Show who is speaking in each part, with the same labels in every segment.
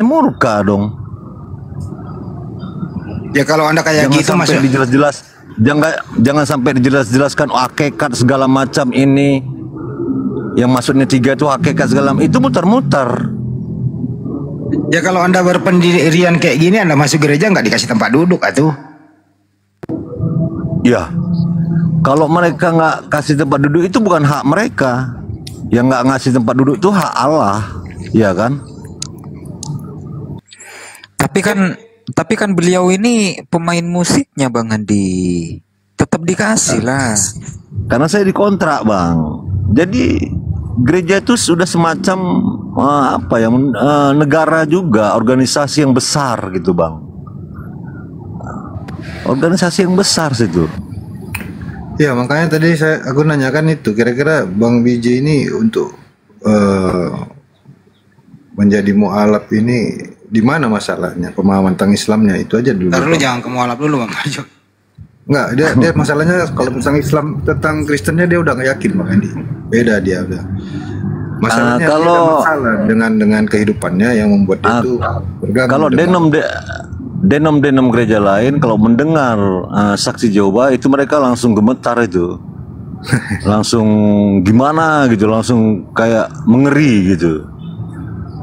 Speaker 1: murka dong.
Speaker 2: Ya kalau Anda kayak
Speaker 1: Jangan
Speaker 2: gitu
Speaker 1: sampai
Speaker 2: masuk.
Speaker 1: dijelas-jelas, jangan sampai dijelas-jelaskan hakikat segala macam ini. Yang maksudnya 3 itu hakikat segala macam, itu muter-muter.
Speaker 2: Ya kalau Anda berpendirian kayak gini, Anda masuk gereja nggak dikasih tempat duduk atuh.
Speaker 1: Ya, kalau mereka nggak kasih tempat duduk itu bukan hak mereka. Yang nggak ngasih tempat duduk itu hak Allah, ya kan?
Speaker 3: Tapi kan beliau ini pemain musiknya Bang Andi. Tetap dikasih lah.
Speaker 1: Karena saya dikontrak, Bang. Jadi gereja itu sudah semacam negara juga, organisasi yang besar gitu, Bang. Organisasi yang besar situ.
Speaker 4: Ya makanya tadi aku nanyakan itu, kira-kira Bang BJ ini untuk menjadi mu'alaf ini di mana masalahnya, pemahaman tentang Islamnya itu aja dulu.
Speaker 2: Ntar dulu jangan ke mualaf dulu Bang.
Speaker 4: Enggak, dia masalahnya kalau tentang Islam, tentang Kristennya dia udah nggak yakin Bang Andi. Beda dia udah. Masalahnya dia ada masalah dengan kehidupannya yang membuat dia itu bergabung.
Speaker 1: Kalau denom gereja lain kalau mendengar saksi Jehovah itu mereka langsung gemetar itu. Langsung gimana gitu, langsung kayak mengeri gitu.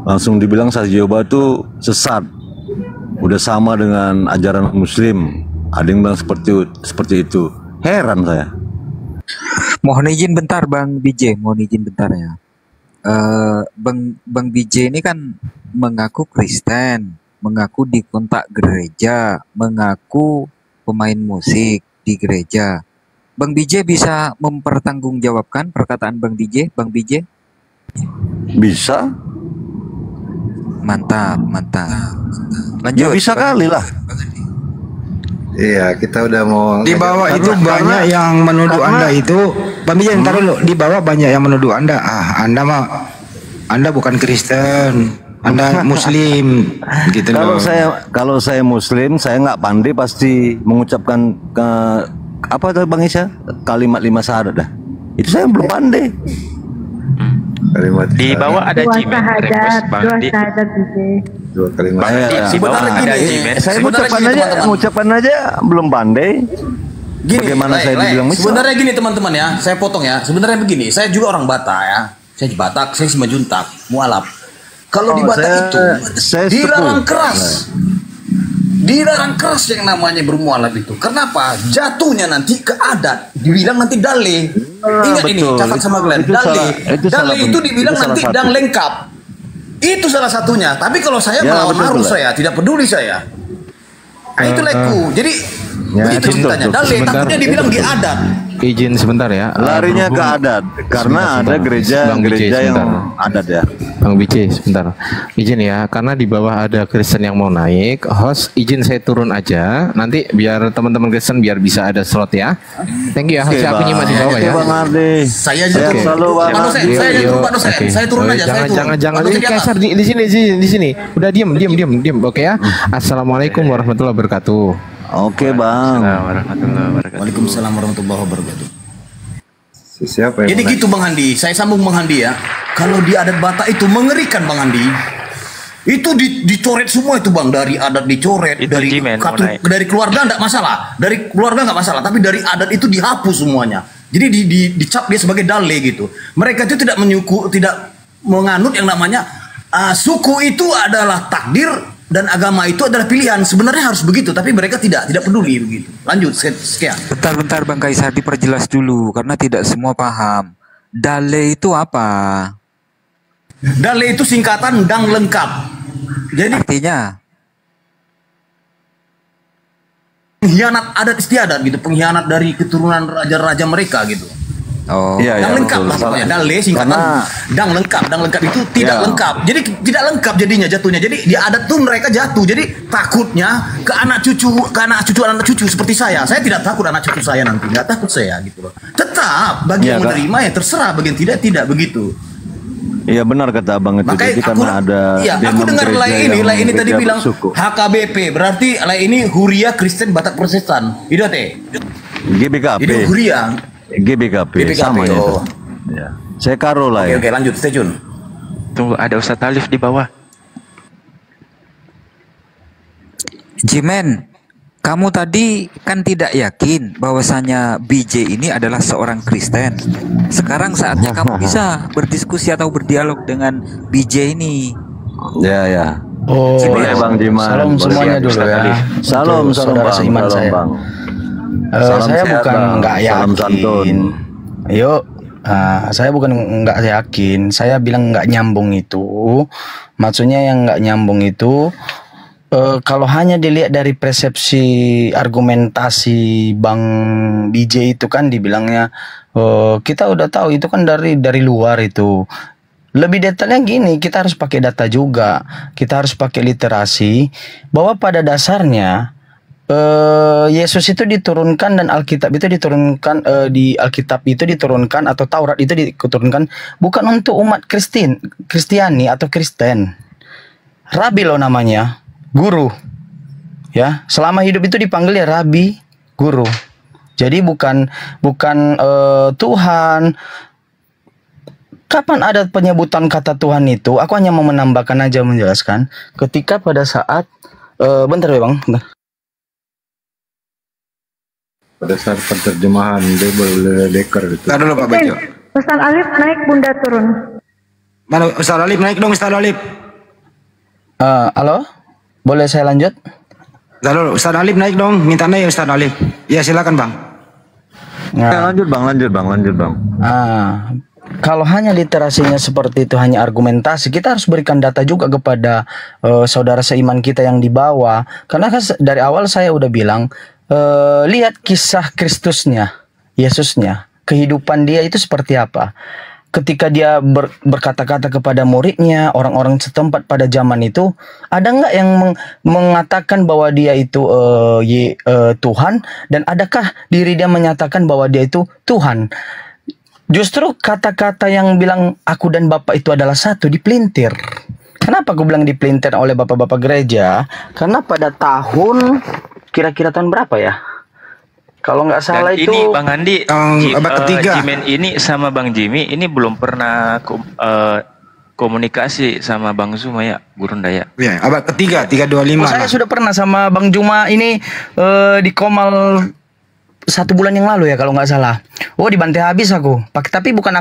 Speaker 1: Langsung dibilang saksi Jehovah itu sesat. Udah sama dengan ajaran Muslim. Ada yang bilang seperti itu. Heran saya.
Speaker 3: Mohon izin bentar Bang BJ, mohon izin bentar ya. Bang BJ ini kan mengaku Kristen, mengaku di kontak gereja, mengaku pemain musik di gereja. Bang BJ bisa mempertanggungjawabkan perkataan Bang BJ, Bang BJ?
Speaker 1: Bisa?
Speaker 3: Mantap.
Speaker 1: Ya
Speaker 3: Lanjut.
Speaker 1: bisa kali lah.
Speaker 4: Iya, kita udah mau
Speaker 2: Di bawah itu banyak yang menuduh Anda itu. Bang Bijan, ntar dulu. Di bawah banyak yang menuduh Anda. Anda bukan Kristen, Anda Muslim, gitu
Speaker 1: Kalau
Speaker 2: loh.
Speaker 1: kalau saya Muslim, saya nggak pandai pasti mengucapkan apa tadi Bang Isya? Kalimat 5 syahadat dah. Itu saya belum pandai.
Speaker 4: kalimat
Speaker 5: Di bawah ada Jimen request Bang Di.
Speaker 4: dua kalimat.
Speaker 5: Di bawah ada Jimen.
Speaker 1: Saya mengucapkan aja belum pandai.
Speaker 6: Gini,
Speaker 1: bagaimana saya dibilang misal?
Speaker 6: sebenarnya gini teman-teman ya, saya potong ya. Sebenarnya begini, saya juga orang Batak ya. Saya di Batak, saya Simajuntak, mualaf. Kalau di Batak
Speaker 1: saya
Speaker 6: dilarang keras. Dilarang keras yang namanya bermualaf itu. Kenapa? Jatuhnya nanti ke adat. Dibilang nanti dale. Ingat ini, catat sama kalian. Dale itu dibilang nanti dang lengkap. Itu salah satunya. Tapi kalau saya melawan arus saya, tidak peduli saya. Nah, itu leku. Jadi begitu ceritanya. Dale takutnya dibilang di adat.
Speaker 7: Izin sebentar ya.
Speaker 1: Larinya ke adat karena ada gereja yang adat ya.
Speaker 7: Bang BJ sebentar. Izin ya, karena di bawah ada Kristen yang mau naik. Host izin saya turun aja. Nanti biar teman-teman Kristen biar bisa ada slot ya. Thank you ya. Host aku nyimak di bawah ya.
Speaker 1: Bang Ardi.
Speaker 6: Saya turun. Saya turun aja.
Speaker 7: Jangan Kaisar di sini. Udah diam. Oke ya. Assalamualaikum warahmatullahi wabarakatuh.
Speaker 1: Oke Bang.
Speaker 6: Waalaikumsalam warahmatullahi wabarakatuh.
Speaker 4: Siapa yang
Speaker 6: Jadi gitu Bang Handi, saya sambung Bang Handi ya. Kalau di adat Batak itu mengerikan Bang Handi. Itu dicoret semua itu Bang, dari adat dicoret,
Speaker 5: itu
Speaker 6: dari keluarga enggak masalah. Dari keluarga enggak masalah, tapi dari adat itu dihapus semuanya. Jadi dicap dia sebagai dale gitu. Mereka itu tidak menganut yang namanya suku itu adalah takdir dan agama itu adalah pilihan. Sebenarnya harus begitu, tapi mereka tidak peduli begitu. Lanjut, sekian.
Speaker 3: Bentar Bang Kaisar, diperjelas dulu karena tidak semua paham. Dale itu apa?
Speaker 6: Dale itu singkatan dang lengkap. Jadi
Speaker 3: Artinya
Speaker 6: pengkhianat adat istiadat gitu, pengkhianat dari keturunan raja-raja mereka gitu.
Speaker 3: oh,
Speaker 1: Iya,
Speaker 6: Dang lengkap lah pokoknya. Dale singkatan dang lengkap itu tidak lengkap. Jadi tidak lengkap jadinya jatuhnya. Jadi di adat tuh mereka jatuh. Jadi takutnya ke anak cucu seperti saya. Saya tidak takut anak cucu saya nanti. Nggak takut saya gitu loh. Tetap bagi yang menerima ya terserah, bagi yang tidak begitu.
Speaker 1: Iya benar kata Abang itu.
Speaker 6: Makanya
Speaker 1: jadi karena ada
Speaker 6: aku dengar lay ini tadi bilang HKBP, berarti lay ini Huria Kristen Batak Protestan. Itu teh.
Speaker 1: GBKP.
Speaker 6: Itu Huria.
Speaker 1: GBKP sama ya. Ya. Saya karo lah ya.
Speaker 6: Oke, lanjut, stay tune.
Speaker 5: Tunggu, ada Ustadz Alif di bawah.
Speaker 3: Jimen, kamu tadi kan tidak yakin bahwasanya BJ ini adalah seorang Kristen. Sekarang saatnya kamu bisa berdiskusi atau berdialog dengan BJ ini.
Speaker 1: Ya ya.
Speaker 8: Oh,
Speaker 1: Boleh Bang Jiman.
Speaker 8: salam
Speaker 1: Boleh.
Speaker 8: semuanya dulu ya.
Speaker 1: Salam
Speaker 8: Untuk
Speaker 1: salam
Speaker 8: saudara
Speaker 1: Bang.
Speaker 8: seiman
Speaker 1: Salam
Speaker 8: saya.
Speaker 1: Bang. Salam
Speaker 8: Saya
Speaker 1: sehat,
Speaker 8: bukan
Speaker 1: Bang.
Speaker 8: nggak
Speaker 1: Salam santun.
Speaker 8: yakin. Yuk, saya bukan nggak yakin. Saya bilang nggak nyambung itu. Maksudnya yang nggak nyambung itu kalau hanya dilihat dari persepsi argumentasi Bang BJ itu kan dibilangnya kita udah tahu itu kan dari luar itu. Lebih detailnya gini, kita harus pakai data juga. Kita harus pakai literasi bahwa pada dasarnya Yesus itu diturunkan dan Alkitab itu diturunkan di Alkitab itu diturunkan atau Taurat itu diturunkan bukan untuk umat Kristiani atau Kristen. Rabi loh namanya, guru. Ya, selama hidup itu dipanggil ya rabi, guru. Jadi bukan Tuhan. Kapan ada penyebutan kata Tuhan itu? Aku hanya mau menambahkan aja, menjelaskan. Ketika pada saat bentar ya Bang. Bentar.
Speaker 4: Pada saat penerjemahan Bible Deker itu.
Speaker 2: Ntar dulu Pak Bejo.
Speaker 9: Ustaz Alif naik, Bunda turun.
Speaker 2: Mana Ustaz Alif naik dong, Ustaz Alif.
Speaker 8: Halo? Boleh saya lanjut?
Speaker 2: Ntar dulu, Ustaz Alif naik dong, minta naik Ustaz Alif. Ya silakan Bang.
Speaker 1: Ya, lanjut Bang.
Speaker 8: Kalau hanya literasinya seperti itu, hanya argumentasi, kita harus berikan data juga kepada saudara seiman kita yang di bawah. Karena kan dari awal saya udah bilang, lihat kisah Kristusnya, Yesusnya, kehidupan dia itu seperti apa. Ketika dia berkata-kata kepada muridnya, orang-orang setempat pada zaman itu, ada nggak yang mengatakan bahwa dia itu Tuhan, dan adakah diri dia menyatakan bahwa dia itu Tuhan? Justru kata-kata yang bilang aku dan Bapak itu adalah satu dipelintir. Kenapa aku bilang dipelintir oleh bapak-bapak gereja? Karena pada tahun kira-kira tahun berapa ya? Kalau nggak salah
Speaker 5: Dan
Speaker 8: itu
Speaker 5: ini Bang Andi,
Speaker 2: abad ketiga.
Speaker 5: Jimen ini sama Bang Jimmy ini belum pernah komunikasi sama Bang Zuma ya, Gurun Daya.
Speaker 2: Ya, abad ketiga, 325.
Speaker 8: saya sudah pernah sama Bang Juma ini di Komal 1 bulan yang lalu ya kalau nggak salah. Oh, dibantai habis aku. Tapi bukan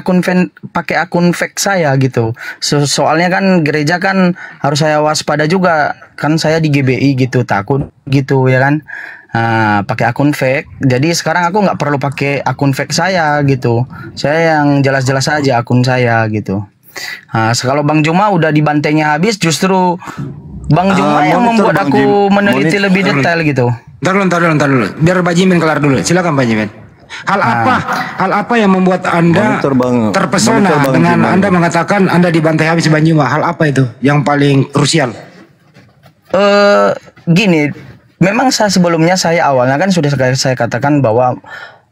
Speaker 8: pakai akun fake saya gitu. Soalnya kan gereja kan harus saya waspada juga. Kan saya di GBI gitu, takut gitu ya kan. Pakai akun fake. Jadi sekarang aku nggak perlu pakai akun fake saya gitu. Saya yang jelas-jelas aja akun saya gitu. Kalau Bang Juma udah dibantainya habis, justru Bang Juma yang membuat aku meneliti lebih detail gitu.
Speaker 2: Ntar dulu. Biar Pak Jimin kelar dulu. Silakan Pak Jimin. Hal apa yang membuat Anda terpesona dengan Anda mengatakan Anda dibantai habis Bang Juma? Hal apa itu yang paling krusial?
Speaker 8: Gini, memang sebelumnya saya awalnya kan sudah saya katakan bahwa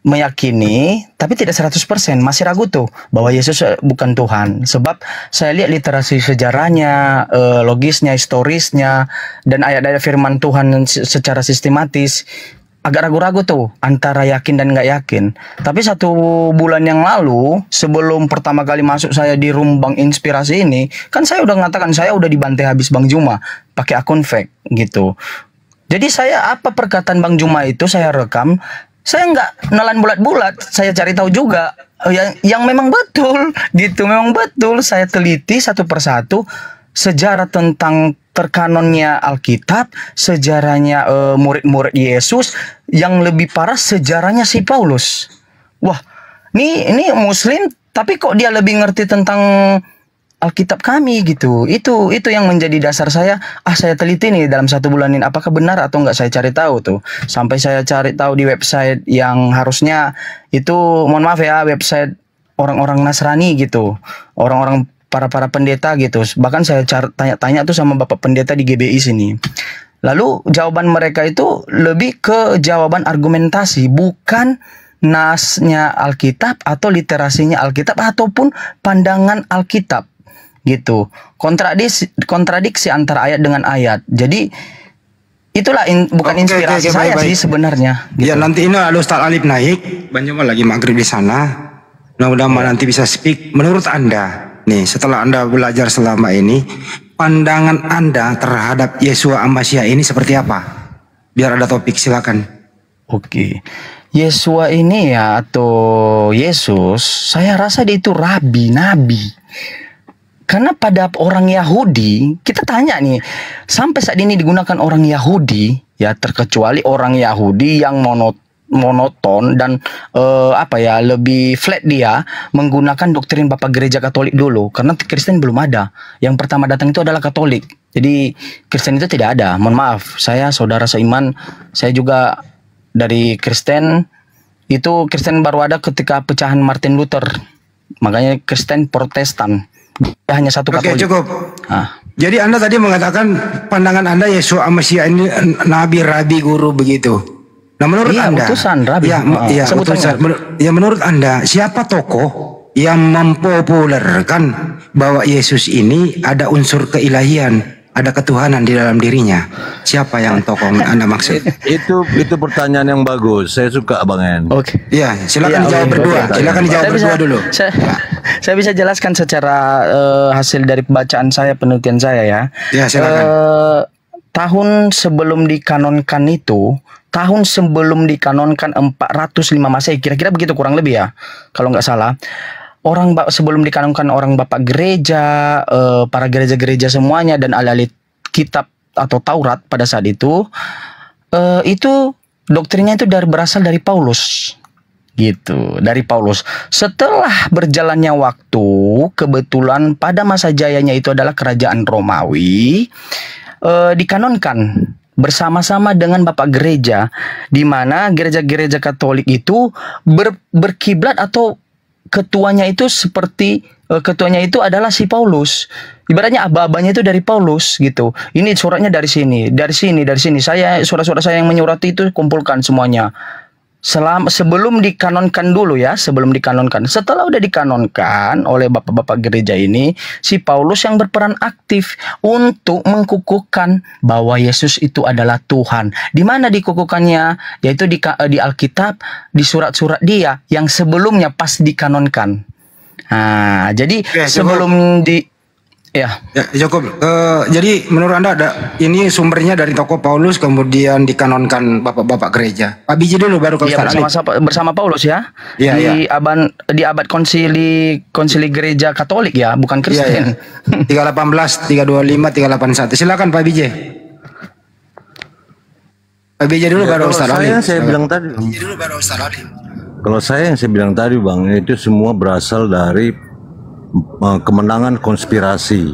Speaker 8: meyakini tapi tidak 100%, masih ragu tuh bahwa Yesus bukan Tuhan. Sebab saya lihat literasi sejarahnya, logisnya, historisnya, dan ayat-ayat firman Tuhan secara sistematis, agak ragu-ragu tuh antara yakin dan nggak yakin. Tapi 1 bulan yang lalu, sebelum pertama kali masuk saya di Rumbang Inspirasi ini, kan saya udah mengatakan saya udah dibantai habis Bang Juma pakai akun fake gitu. Jadi apa perkataan Bang Juma itu saya rekam. Saya nggak nelan bulat-bulat, saya cari tahu juga yang memang betul gitu, memang betul. Saya teliti satu persatu sejarah tentang terkanonnya Alkitab, sejarahnya murid-murid Yesus, yang lebih parah sejarahnya si Paulus. Wah, ini Muslim tapi kok dia lebih ngerti tentang Alkitab kami gitu. Itu yang menjadi dasar saya. Saya teliti nih dalam 1 bulan ini apakah benar atau enggak, saya cari tahu tuh. Sampai saya cari tahu di website yang harusnya itu, mohon maaf ya, website orang-orang Nasrani gitu. Orang-orang para pendeta gitu. Bahkan saya tanya-tanya tuh sama Bapak pendeta di GBI sini. Lalu jawaban mereka itu lebih ke jawaban argumentasi, bukan nasnya Alkitab atau literasinya Alkitab ataupun pandangan Alkitab. Gitu, kontradiksi antara ayat dengan ayat. Jadi itulah bukan inspirasi saya sih sebenarnya gitu.
Speaker 2: Ya nanti ini ada Ustaz Alif naik, Bang Juma lagi maghrib di sana. Mudah-mudahan nanti bisa speak. Menurut Anda nih, setelah Anda belajar selama ini, pandangan Anda terhadap Yeshua Amasya ini seperti apa? Biar ada topik, silakan.
Speaker 8: Oke. Yeshua ini ya, atau Yesus, saya rasa dia itu rabi, nabi. Karena pada orang Yahudi, kita tanya nih, sampai saat ini digunakan orang Yahudi, ya terkecuali orang Yahudi yang monoton dan lebih flat, dia menggunakan doktrin Bapak Gereja Katolik dulu, karena Kristen belum ada. Yang pertama datang itu adalah Katolik, jadi Kristen itu tidak ada. Mohon maaf, saya saudara seiman, saya juga dari Kristen. Itu Kristen baru ada ketika pecahan Martin Luther, makanya Kristen Protestan. Hanya satu Katolik.
Speaker 2: Oke, cukup. Jadi Anda tadi mengatakan pandangan Anda Yeshua Amasya ini nabi, rabi, guru begitu. Nah, menurut Anda,
Speaker 8: utusan, rabi.
Speaker 2: Utusan. Menurut Anda, siapa tokoh yang mempopulerkan bahwa Yesus ini ada unsur keilahian, ada ketuhanan di dalam dirinya? Siapa yang tokoh Anda maksud?
Speaker 1: Itu pertanyaan yang bagus. Saya suka, Bang En.
Speaker 8: Oke.
Speaker 2: Ya, silakan dijawab berdua. Silakan dijawab berdua dulu.
Speaker 8: Saya bisa jelaskan secara hasil dari pembacaan saya, penelitian saya ya.
Speaker 2: Ya, silakan.
Speaker 8: Tahun sebelum dikanonkan itu, tahun sebelum dikanonkan 405 Masehi, kira-kira begitu kurang lebih ya, kalau nggak salah. Sebelum dikanonkan orang Bapak Gereja, para gereja-gereja semuanya dan ahli-ahli kitab atau Taurat pada saat itu doktrinnya itu berasal dari Paulus. Gitu, dari Paulus. Setelah berjalannya waktu, kebetulan pada masa jayanya itu adalah kerajaan Romawi, dikanonkan bersama-sama dengan Bapak Gereja, di mana gereja-gereja Katolik itu berkiblat atau ketuanya itu adalah si Paulus. Ibaratnya aba-abanya itu dari Paulus gitu. Ini suratnya dari sini. Surat-surat saya yang menyurati itu kumpulkan semuanya. Sebelum dikanonkan dulu ya, Setelah udah dikanonkan oleh bapak-bapak gereja ini, si Paulus yang berperan aktif untuk mengkukuhkan bahwa Yesus itu adalah Tuhan. Di mana dikukuhkannya? Yaitu di Alkitab, di surat-surat dia yang sebelumnya pas dikanonkan. Nah, jadi sebelum
Speaker 2: cukup. Jadi menurut Anda ini sumbernya dari tokoh Paulus, kemudian dikanonkan bapak-bapak gereja. Pak Biji dulu baru
Speaker 8: bersama Paulus ya. Di abad konsili gereja Katolik ya, bukan Kristen.
Speaker 2: 318, 325, 381. Silakan Pak Biji. Pak Biji dulu baru Ustaz Ali.
Speaker 1: Saya bilang tadi. Kalau saya yang saya bilang tadi, Bang, itu semua berasal dari kemenangan konspirasi.